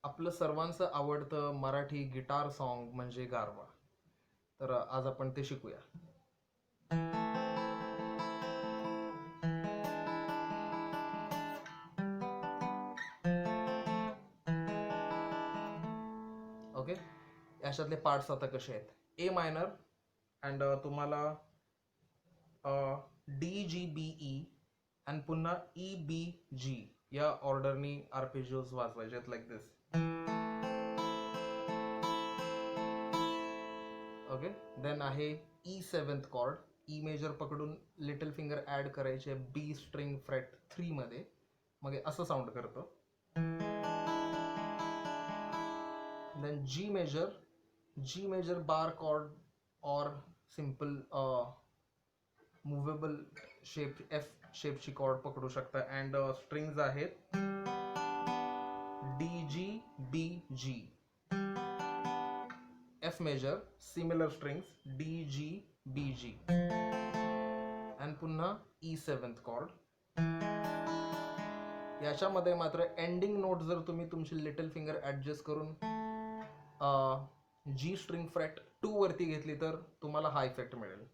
आपलं सर्वांचं आवडतं मराठी गिटार सॉन्ग म्हणजे गारवा. तर आज आपण ते शिकूया. ओके, याच्यातले पार्ट्स आता कसे आहेत. ए मायनर अँड तुम्हाला D G B E and पुन्हा ई बी जी या ऑर्डरनी आर्पेजिओज वाजवायचे आहेत लाईक दिस. ओके, देन आहे E seventh chord. E major पकडून लिटल फिंगर ॲड करायचे बी स्ट्रिंग फ्रेट 3 मध्ये, मग असं साऊंड करतं. Then G major bar chord or simple movable shape F शेपची कॉर्ड पकडू शकता. अँड स्ट्रिंग्स आहेत D G B G. F major similar strings D G B G and पुन्हा ई सेवन्थ कॉर्ड. याच्यामध्ये मात्र एंडिंग नोट जर तुम्ही तुमची लिटल फिंगर ॲडजस्ट करून जी स्ट्रिंग फ्रेट 2 वरती घेतली तर तुम्हाला हा इफेक्ट मिळेल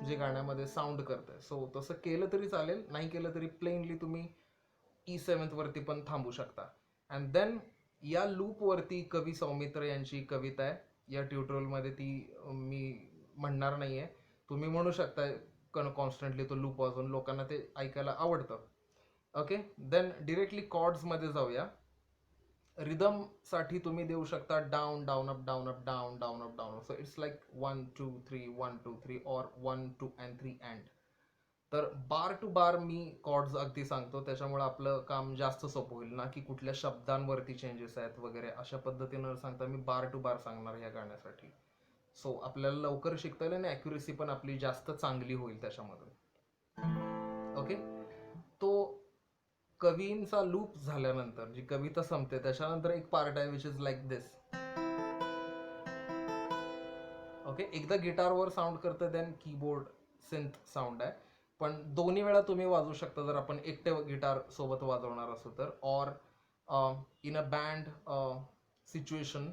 जे गाण्यामध्ये साऊंड करतंय. सो तसं केलं तरी चालेल, नाही केलं तरी प्लेनली तुम्ही ई सेवन्थ वरती पण थांबू शकता. अँड देन या लूप वरती कवी सौमित्र यांची कविता आहे. या ट्युटोरियलमध्ये ती मी म्हणणार नाहीये, तुम्ही म्हणू शकता कॉन्स्टंटली तो लूप वाजवून, लोकांना ते ऐकायला आवडतं. ओके, देन डिरेक्टली कॉर्ड्समध्ये जाऊया. रिदम साठी तुम्ही देऊ शकता down down up down up down down up down. So it's like 1 2 3 1 2 3 और 1 2 and 3 अँड. तर बार टू बार मी कॉर्ड्स अगदी सांगतो, त्याच्यामुळे आपलं काम जास्त सोपं होईल ना की कुठल्या शब्दांवरती चेंजेस आहेत वगैरे अशा पद्धतीनं सांगता. मी बार टू बार सांगणार या गाण्यासाठी. सो आपल्याला लवकर शिकता येईल आणि ॲक्युरेसी पण आपली जास्त चांगली होईल त्याच्यामधून. ओके, तो कवींचा लूप झाल्यानंतर जी कविता संपते त्याच्यानंतर एक पार्ट आहे which is like this. Okay, एकदा गिटारवर साऊंड करतं, देन कीबोर्ड सिंथ साऊंड आहे. पण दोन्ही वेळा तुम्ही वाजवू शकता जर आपण एकटे गिटार सोबत वाजवणार असू तर. और in a band situation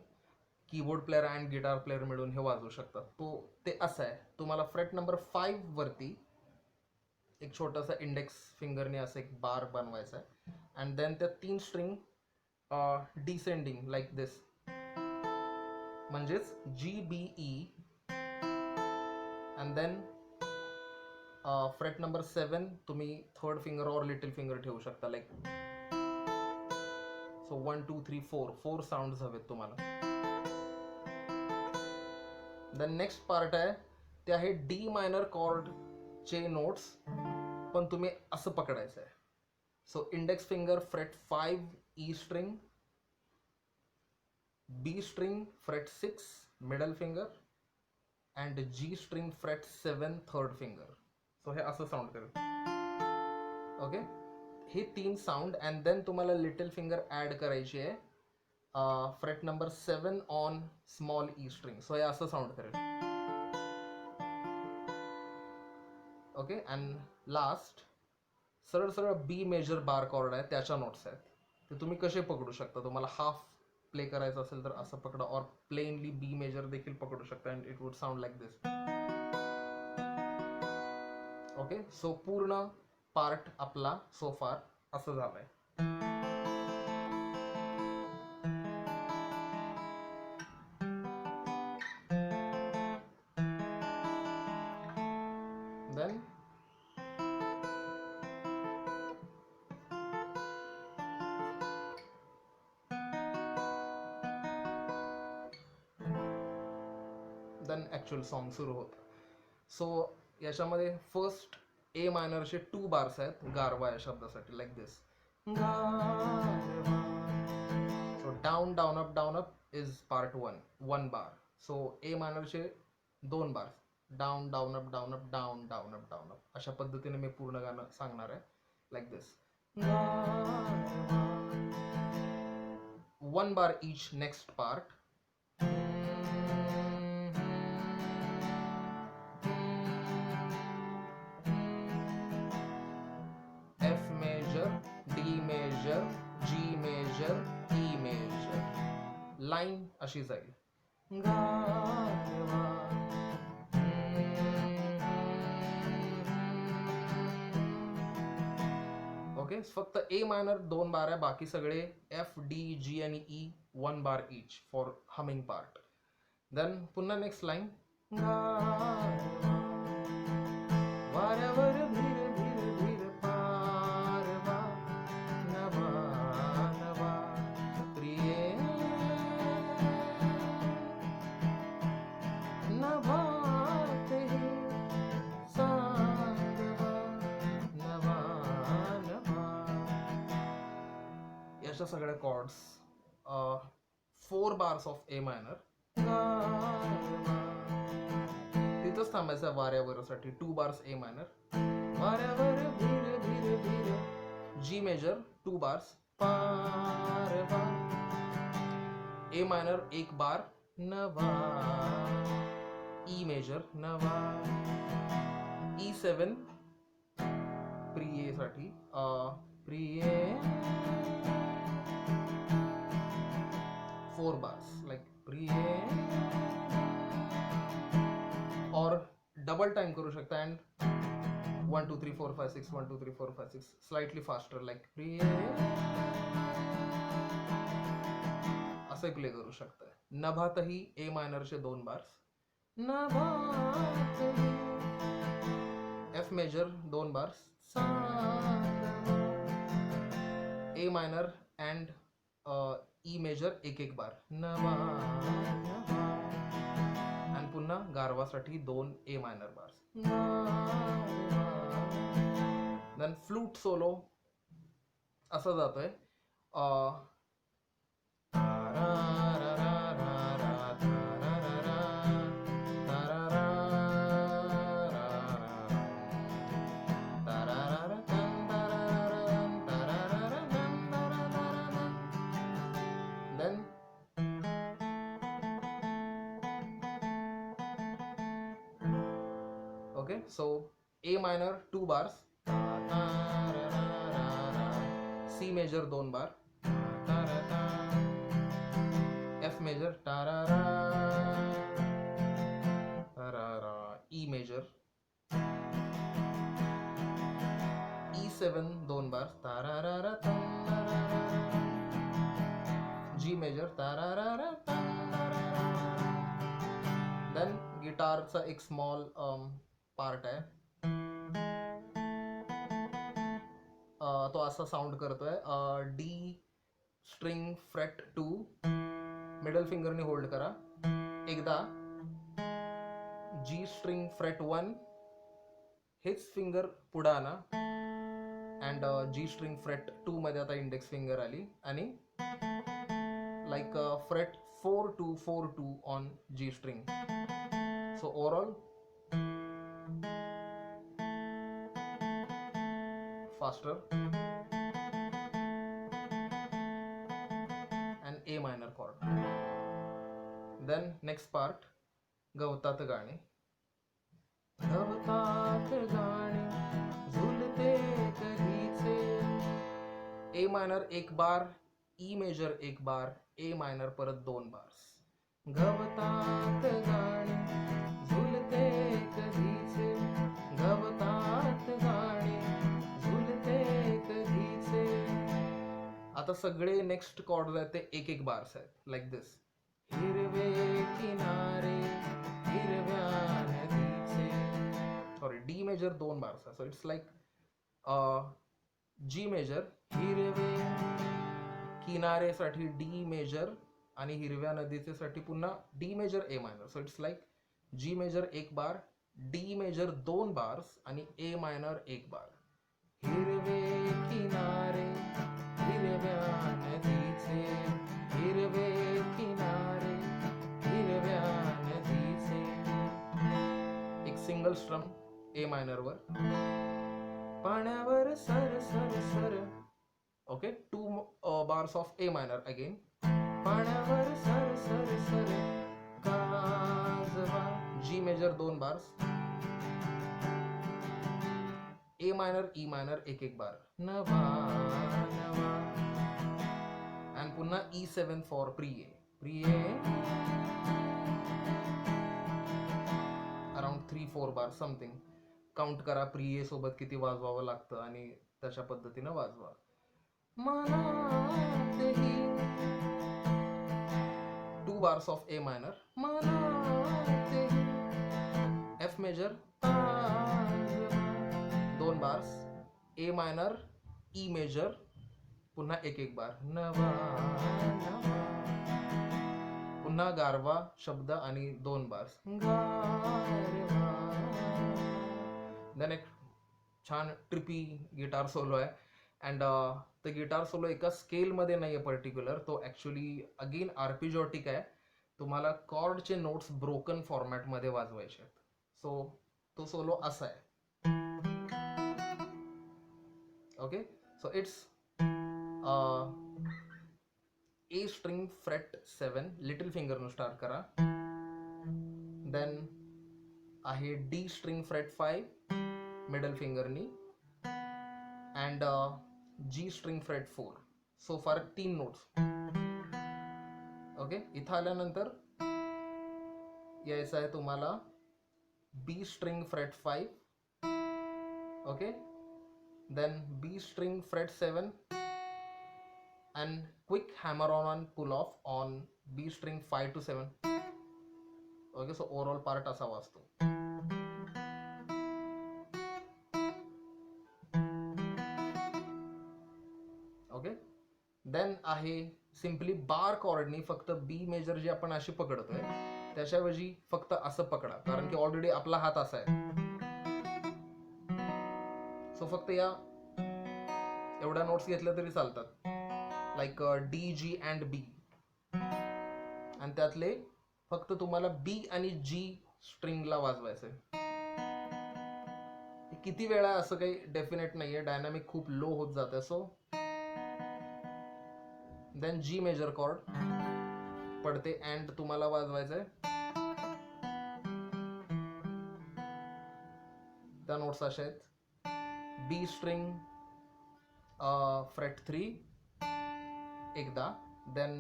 keyboard player and guitar player मिळून हे वाजवू शकतात. ते असं आहे. तुम्हाला फ्रेट नंबर 5 वरती एक छोटासा इंडेक्स फिंगरने असं एक बार बनवायचा आहे. अँड देन त्या 3 स्ट्रिंग डिसेंडिंग लाईक दिस, म्हणजेच G B E. And then fret number 7 तुम्ही थर्ड फिंगर और लिटिल फिंगर ठेवू शकता लाईक. सो 1 2 3 4 साऊंड हवेत तुम्हाला. देन नेक्स्ट पार्ट आहे ते आहे डी मायनर कॉर्डचे नोट्स, पण तुम्ही असं पकडायचं आहे. So index finger fret 5 E string, B string fret 6 middle finger and G string fret 7 third finger. So हे असं साऊंड करेल. ओके, हे 3 साऊंड. अँड देन तुम्हाला लिटिल फिंगर ॲड करायची आहे fret number 7 on small E string. So हे असं sound करेल. ओके, अँड लास्ट सरळ सरळ बी मेजर बार कॉर्ड आहे, त्याच्या नोट्स आहेत. ते तुम्ही कसे पकडू शकता. तुम्हाला हाफ प्ले करायचं असेल तर असं पकडा, और प्लेनली बी मेजर देखील पकडू शकता and it would sound like this. Okay, so पूर्ण पार्ट आपला सो फार असं झालंय. देन ॲक्च्युअल सॉन्ग सुरू होतं. सो याच्यामध्ये फर्स्ट ए मायनरचे 2 बार्स आहेत गारवा या शब्दासाठी like this. So down down up is part 1 bar. So A मायनरचे 2 bars down down up down up down down up down up. अशा पद्धतीने मी पूर्ण गाणं सांगणार आहे like this. 1 bar each. Next part F major, D major, G major, E major. Line अशी जाईल. गारवा. ओके, फक्त ए मायनर 2 बार आहे, बाकी सगळे एफ, डी, जी आणि E 1 bar each for humming part. Then पुन्हा नेक्स्ट लाईन. वाऱ्यावर धीर धीर धीर पारवा, नवा नवा प्रिये नभाते सांगवा, नवा नवा. याच्या सगळ्या chords 4 bars of A minor. तिथंच थांबायचं वाऱ्यावर साठी 2 बार्स ए मायनर. वाऱ्यावर धीर धीर धीर जी मेजर 2 बार्स पारवा. ए मायनर 1 बार, नवा. ई मेजर, नवा. E7 प्रिये साठी प्रिये 4 बार्स लाईक प्रिये. और डबल टाइम करू शकता अँड 1 2 3 4 5 6 1 2 3 4 5 6 स्लाइटली फास्टर लाईक प्रिये असे प्ले करू शकता. नभातही ए मायनरचे 2 बार्स. नभातही F major 2 bars. A minor and E major 1 bar. नवा नवा. आणि पुन्हा गारवासाठी 2 A minor bars. Then flute solo असं जातोय. Then okay, so A minor 2 bars, C major 2 bar, F major, E major, E7 2 bar, G major, then गिटारचा एक small part आहे. तो असा साऊंड करतोय. D string fret 2, middle फिंगरने hold करा एकदा. जी स्ट्रिंग फ्रेट 1, हेच फिंगर पुढे आणा अँड जी स्ट्रिंग फ्रेट 2 मध्ये आता इंडेक्स फिंगर आली आणि like fret 4 2 4 2 on G string. So overall faster and A minor chord. Then next part, गवतात गाणे. गवतात गाणे झुलते कधीचे. A minor 1 bar, E major 1 bar, A minor परत 2 बार्स. गवतात गाणे झुलते कधीचे, गवतात गाणे कधीचे. आता सगळे नेक्स्ट कॉर्ड आहेत ते 1 बार्स आहेत लाईक दिस. हिरवे किनारे हिरव्या नदीचे. सॉरी, डी मेजर 2 बार्स आहे. So it's like G major, हिरवे किनारेसाठी डी मेजर आणि हिरव्या नदीचे साठी पुन्हा D major A minor. So it's like G major 1 bar, D major 2 bars आणि ए मायनर 1 बार. हिरवे किनारे हिरव्या नदीचे, हिरवे किनारे हिरव्या नदीचे. एक सिंगल स्ट्रम ए मायनर वर. पाण्यावर सर सर सर. Okay, 2 bars of A minor again. पाण्यावर सर सर सर काजवा. G major 2 bars. A minor, E minor 1 bar. नवा नवा पुन्हा E7 for pre A around 3-4 bar something. Count करा प्री ए सोबत किती वाजवावं लागतं आणि तशा पद्धतीनं वाजवा. मला 2 bars of A minor. F major 2 bars. A minor E major पुन्हा एक बार. नवा पुन्हा गारवा शब्द आणि 2 bars. देन एक छान ट्रिपी गिटार सोलो आहे. अँड ते गिटार सोलो एका स्केलमध्ये नाही आहे पर्टिक्युलर. तो ॲक्च्युली अगेन आर्पिजॉटिक आहे. तुम्हाला कॉर्डचे नोट्स ब्रोकन फॉर्मॅटमध्ये वाजवायचे आहेत. सो तो सोलो असा आहे. Okay, so it's A string fret 7 little फिंगरनं स्टार्ट करा. देन आहे डी स्ट्रिंग फ्रेट 5 मिडल फिंगरनी and G string fret 4. So far 3 notes. Okay, इथं आल्यानंतर यायचं आहे तुम्हाला B string fret 5. Okay, then B string fret 7 and quick hammer on pull off on B string 5 to 7. Okay, so overall part असा वाजतो. Okay, then आहे simply बार कॉर्डनी फक्त बी major जी आपण अशी पकडतोय त्याच्याऐवजी फक्त असं पकडा, कारण की ऑलरेडी आपला हात असा आहे. सो फक्त या एवढ्या नोट्स घेतल्या तरी चालतात. लाईक डी जी अँड बी. आणि त्यातले फक्त तुम्हाला बी आणि जी स्ट्रिंगला वाजवायचंय. किती वेळा असं काही डेफिनेट नाहीये, डायनामिक खूप लो होत जाते. So then G major chord पडते अँड तुम्हाला वाजवायचंय. त्या नोट्स अशा आहेत. बी स्ट्रिंग फ्रेट 3 एकदा, then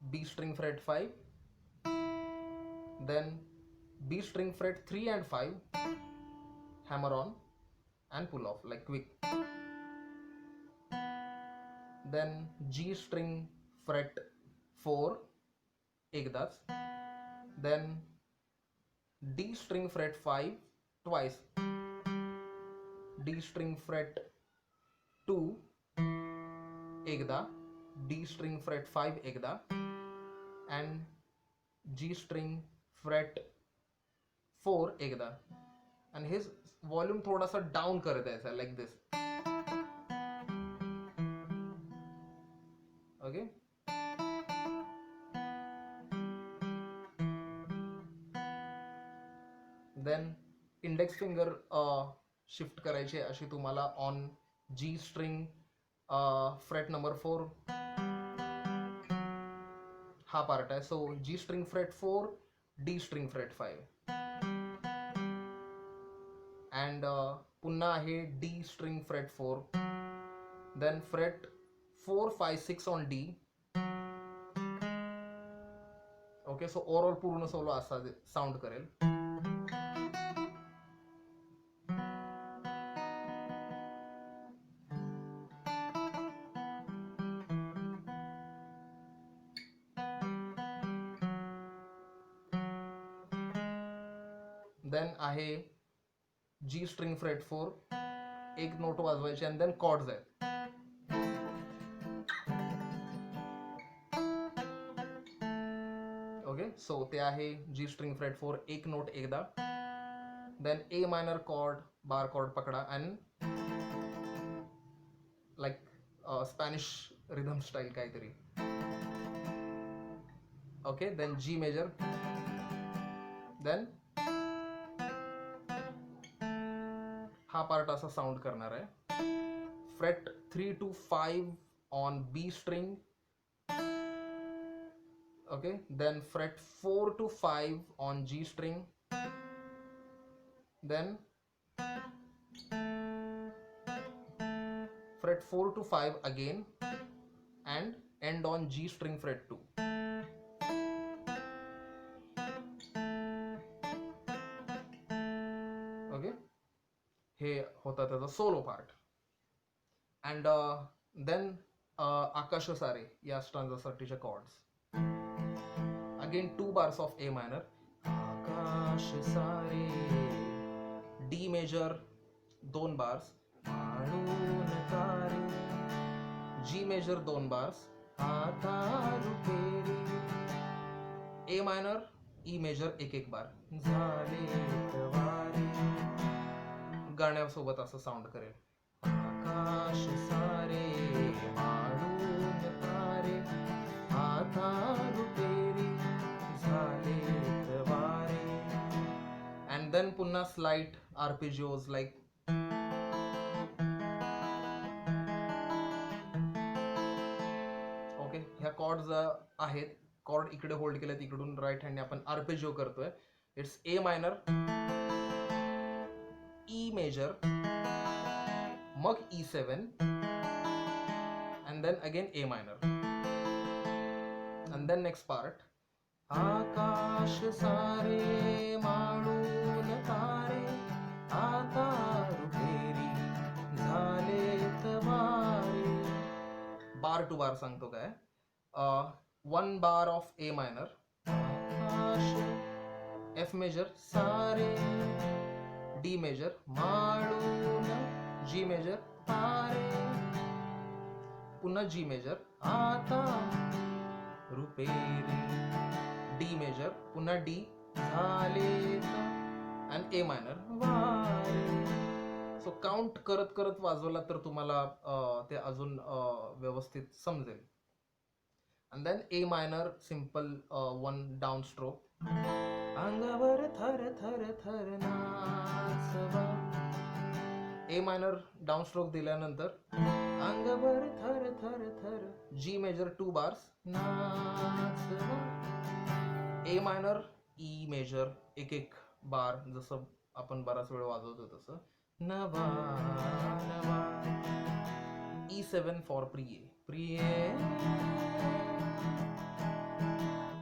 B string fret 5, then B string fret 3 and 5, hammer on and pull off like quick. Then G string fret 4 एकदाच, then D string fret 5 twice, D string fret 2 एकदा, D string fret 5 एकदा, and G string fret 4 एकदा. आणि हे volume थोडासा down करत आहे like this. Okay, then index finger shift करायची अशी तुम्हाला on G string fret number 4 हा पार्ट आहे. So G string fret 4, D string fret 5 and पुन्हा आहे D string fret 4, then fret 4, 5, 6 on D. Okay, so overall पूर्ण solo असा sound करेल. देन आहे जी स्ट्रिंग फ्रेट 4 एक नोट वाजवायची आणि देन कॉर्ड्स आहेत. ओके, सो ते आहे जी स्ट्रिंग फ्रेट 4 एक नोट एकदा, then A minor chord bar chord पकडा and like Spanish rhythm style काहीतरी. Okay, then G major, then हा पार्ट असा साऊंड करणार आहे. Fret 3 to 5 on B string. Okay, then fret 4 to 5 on G string, then fret 4 to 5 again and end on G string fret 2. Okay, हे होता त्याचा solo part. And then आकाश सारे या स्टांजासाठीचे chords. Again 2 bars of A minor. आकाश सारे, D major 2 bars, माळून तारे, जी मेजर 2 bars, आता रुपेरी, ए मायनर, ई मेजर 1 बार, झाले तवारे. गाण्यासोबत असं साऊंड करेल. आकाश सारे, माळून तारे, आता रुपेरी, झाले तवारे. अँड देन पुन्हा स्लाइट आर्पेजिओज लाईक ओके. ह्या कॉर्ड्स आहेत. कॉर्ड इकडे होल्ड केले, तिकडून राईट हँडने आपण आर्पेजिओ करतोय. It's A minor, E major, मग E7 and then again A minor, and then next part. आकाश सारे, माळून तारे, आता रुपेरी, झाले तवारे. बार टू बार सांगतो काय. 1 bar of A minor, आकाश, F मेजर सारे, डी मेजर माळून, जी मेजर तारे, पुन्हा जी मेजर, आता रुपेरी, डी मेजर, पुन्हा डी, झाले, अँड ए मायनर, वारे. सो काउंट करत करत वाजवला तर तुम्हाला ते अजून व्यवस्थित समजेल. And then A minor simple 1 down stroke. अंगावर थर थर थर नाचवा. ए मायनर डाऊन स्ट्रोक दिल्यानंतर अंगावर थर थर थर, जी मेजर 2 bars, नाचवा. ए मायनर, ई मेजर 1 बार, जसं आपण बराच वेळ वाजवतो तसं. नवा नवा. E7 फॉर प्रिये, प्रिये.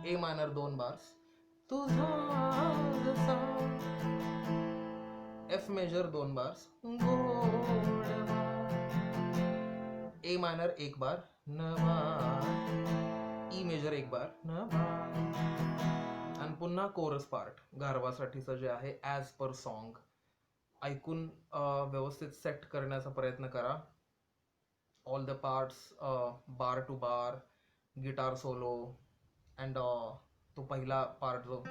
ए मायनर 2 bars, तुझा जसा. एफ मेजर 2 bars, गोडवा. ए मायनर 1 बार, नवा. ई मेजर 1 बार, नवा. आणि पुन्हा कोरस पार्ट गारवासाठीचं जे आहे ॲज पर सॉन्ग ऐकून व्यवस्थित सेट करण्याचा प्रयत्न करा. All the parts, bar to bar, guitar solo, and तो पहिला पार्ट जो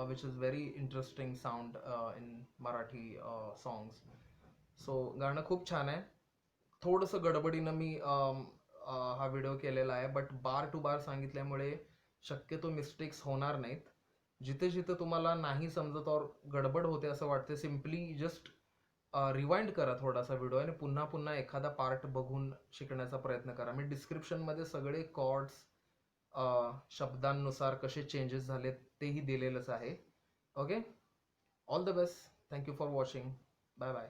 which is very interesting sound in Marathi songs. So गाणं खूप छान आहे. थोडंसं गडबडीनं मी हा व्हिडिओ केलेला आहे, बट बार टू बार सांगितल्यामुळे शक्यतो मिस्टेक्स होणार नाहीत. जिथे जिथे तुम्हाला नाही समजत और गडबड होते असं वाटते, सिम्पली जस्ट रिवाइंड करा थोडासा व्हिडिओ आणि पुन्हा पुन्हा एखादा पार्ट बघून शिकण्याचा प्रयत्न करा. मी डिस्क्रिप्शनमध्ये सगळे कॉर्ड्स शब्दांनुसार कसे चेंजेस झालेत तेही दिलेलंच आहे. Okay, all the best. Thank you for watching. Bye bye.